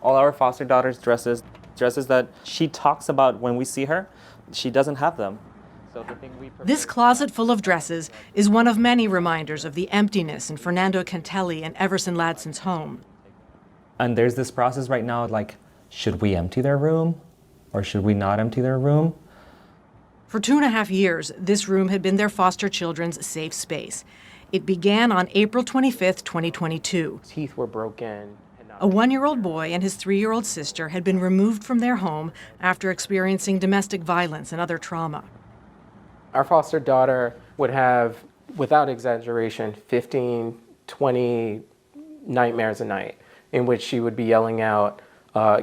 All our foster daughters' dresses that she talks about when we see her, she doesn't have them. So the thing we This closet full of dresses is one of many reminders of the emptiness in Fernando Cantelli and Everson Ladson's home. And there's this process right now, like, should we empty their room or should we not empty their room? For 2.5 years, this room had been their foster children's safe space. It began on April 25th, 2022. Teeth were broken. A 1-year-old boy and his 3-year-old sister had been removed from their home after experiencing domestic violence and other trauma. Our foster daughter would have, without exaggeration, 15, 20 nightmares a night in which she would be yelling out,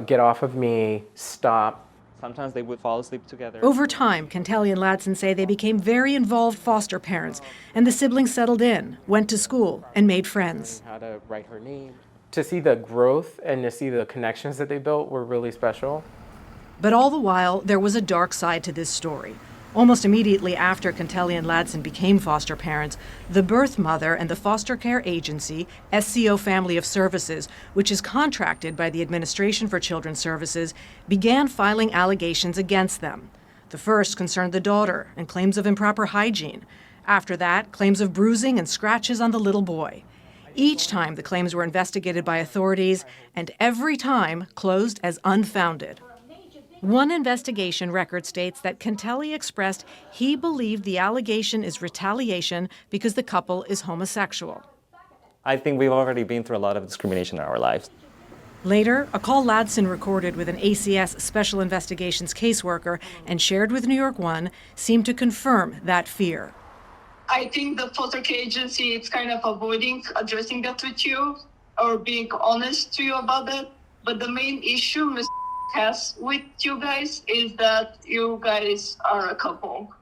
get off of me, stop. Sometimes they would fall asleep together. Over time, Cantelli and Ladson say they became very involved foster parents, and the siblings settled in, went to school, and made friends. How to write her name. To see the growth and to see the connections that they built were really special. But all the while, there was a dark side to this story. Almost immediately after Cantelli and Ladson became foster parents, the birth mother and the foster care agency, SCO Family of Services, which is contracted by the Administration for Children's Services, began filing allegations against them. The first concerned the daughter and claims of improper hygiene. After that, claims of bruising and scratches on the little boy. Each time the claims were investigated by authorities, and every time closed as unfounded. One investigation record states that Cantelli expressed he believed the allegation is retaliation because the couple is homosexual. I think we've already been through a lot of discrimination in our lives. Later, a call Ladson recorded with an ACS Special Investigations caseworker and shared with New York One seemed to confirm that fear. I think the foster care agency is kind of avoiding addressing that with you or being honest to you about that. But the main issue Ms. has with you guys is that you guys are a couple.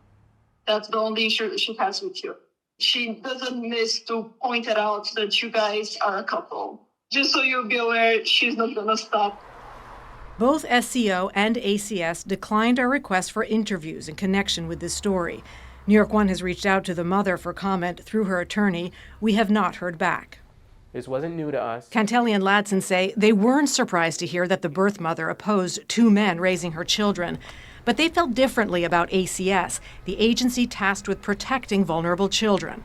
That's the only issue she has with you. She doesn't miss to point it out that you guys are a couple. Just so you'll be aware, she's not gonna stop. Both SCO and ACS declined our request for interviews in connection with this story. New York One has reached out to the mother for comment through her attorney. We have not heard back. This wasn't new to us. Cantelli and Ladson say they weren't surprised to hear that the birth mother opposed 2 men raising her children. But they felt differently about ACS, the agency tasked with protecting vulnerable children.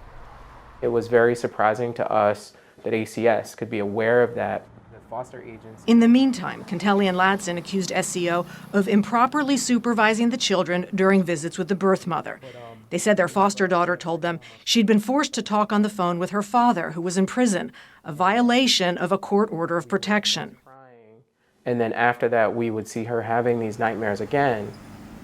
It was very surprising to us that ACS could be aware of that. The foster agency. In the meantime, Cantelli and Ladson accused SCO of improperly supervising the children during visits with the birth mother. They said their foster daughter told them she'd been forced to talk on the phone with her father, who was in prison, a violation of a court order of protection. And then after that, we would see her having these nightmares again.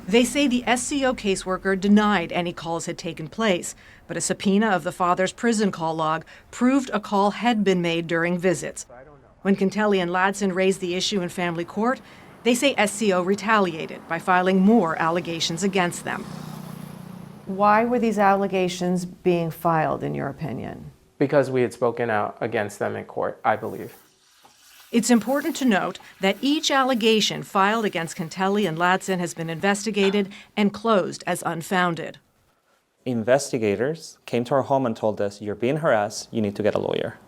They say the SCO caseworker denied any calls had taken place, but a subpoena of the father's prison call log proved a call had been made during visits. When Cantelli and Ladson raised the issue in family court, they say SCO retaliated by filing more allegations against them. Why were these allegations being filed, in your opinion? Because we had spoken out against them in court, I believe. It's important to note that each allegation filed against Cantelli and Ladson has been investigated and closed as unfounded. Investigators came to our home and told us, you're being harassed, you need to get a lawyer.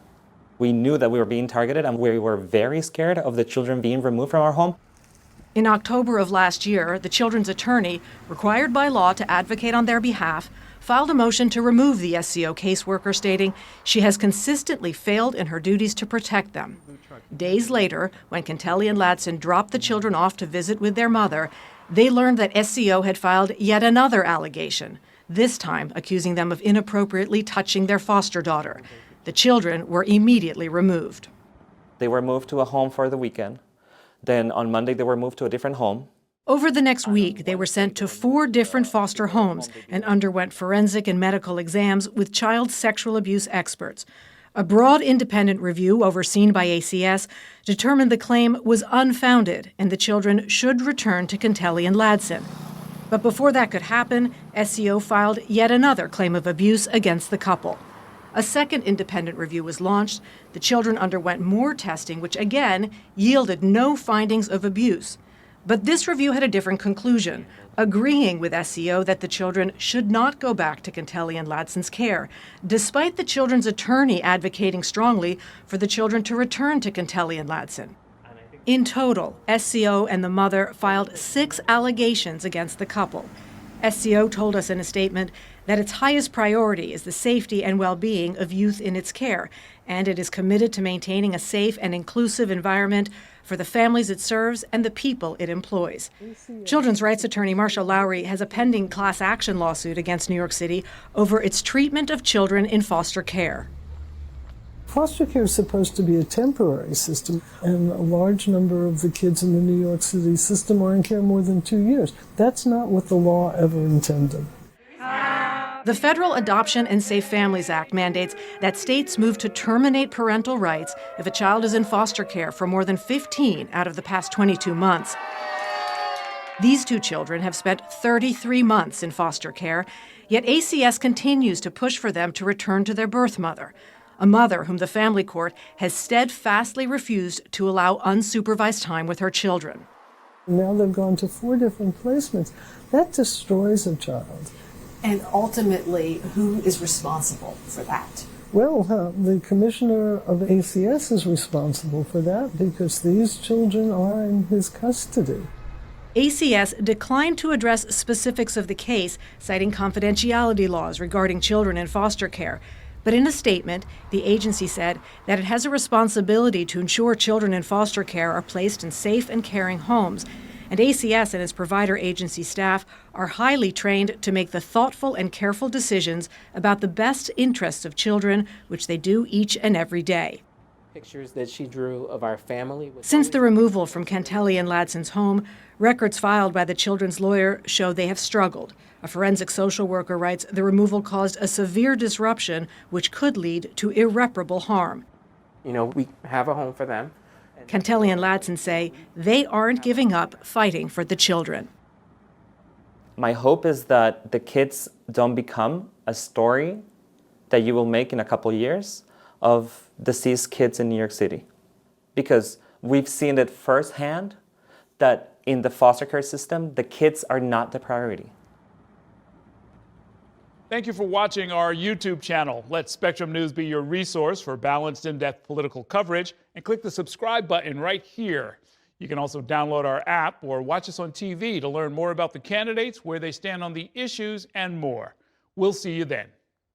We knew that we were being targeted and we were very scared of the children being removed from our home. In October of last year, the children's attorney, required by law to advocate on their behalf, filed a motion to remove the SCO caseworker, stating she has consistently failed in her duties to protect them. Days later, when Cantelli and Ladson dropped the children off to visit with their mother, they learned that SCO had filed yet another allegation, this time accusing them of inappropriately touching their foster daughter. The children were immediately removed. They were moved to a home for the weekend. Then on Monday, they were moved to a different home. Over the next week, they were sent to 4 different foster homes and underwent forensic and medical exams with child sexual abuse experts. A broad independent review overseen by ACS determined the claim was unfounded and the children should return to Cantelli and Ladson. But before that could happen, SCO filed yet another claim of abuse against the couple. A second independent review was launched. The children underwent more testing, which again yielded no findings of abuse. But this review had a different conclusion, agreeing with SCO that the children should not go back to Cantelli and Ladson's care, despite the children's attorney advocating strongly for the children to return to Cantelli and Ladson. In total, SCO and the mother filed 6 allegations against the couple. SCO told us in a statement that its highest priority is the safety and well-being of youth in its care, and it is committed to maintaining a safe and inclusive environment for the families it serves and the people it employs. Children's rights attorney Marsha Lowry has a pending class action lawsuit against New York City over its treatment of children in foster care. Foster care is supposed to be a temporary system, and a large number of the kids in the New York City system are in care more than 2 years. That's not what the law ever intended. The Federal Adoption and Safe Families Act mandates that states move to terminate parental rights if a child is in foster care for more than 15 out of the past 22 months. These 2 children have spent 33 months in foster care, yet ACS continues to push for them to return to their birth mother, a mother whom the family court has steadfastly refused to allow unsupervised time with her children. Now they've gone to 4 different placements. That destroys a child. And ultimately, who is responsible for that? Well, the commissioner of ACS is responsible for that because these children are in his custody. ACS declined to address specifics of the case, citing confidentiality laws regarding children in foster care. But in a statement, the agency said that it has a responsibility to ensure children in foster care are placed in safe and caring homes. And ACS and its provider agency staff are highly trained to make the thoughtful and careful decisions about the best interests of children, which they do each and every day. Pictures that she drew of our family. Since the removal from Kentelly and Ladson's home, records filed by the children's lawyer show they have struggled. A forensic social worker writes the removal caused a severe disruption which could lead to irreparable harm. You know, we have a home for them. Kentelly and Ladson say they aren't giving up fighting for the children. My hope is that the kids don't become a story that you will make in a couple years of deceased kids in New York City. Because we've seen it firsthand that in the foster care system, the kids are not the priority. Thank you for watching our YouTube channel. Let Spectrum News be your resource for balanced, in-depth political coverage, and click the subscribe button right here. You can also download our app or watch us on TV to learn more about the candidates, where they stand on the issues, and more. We'll see you then.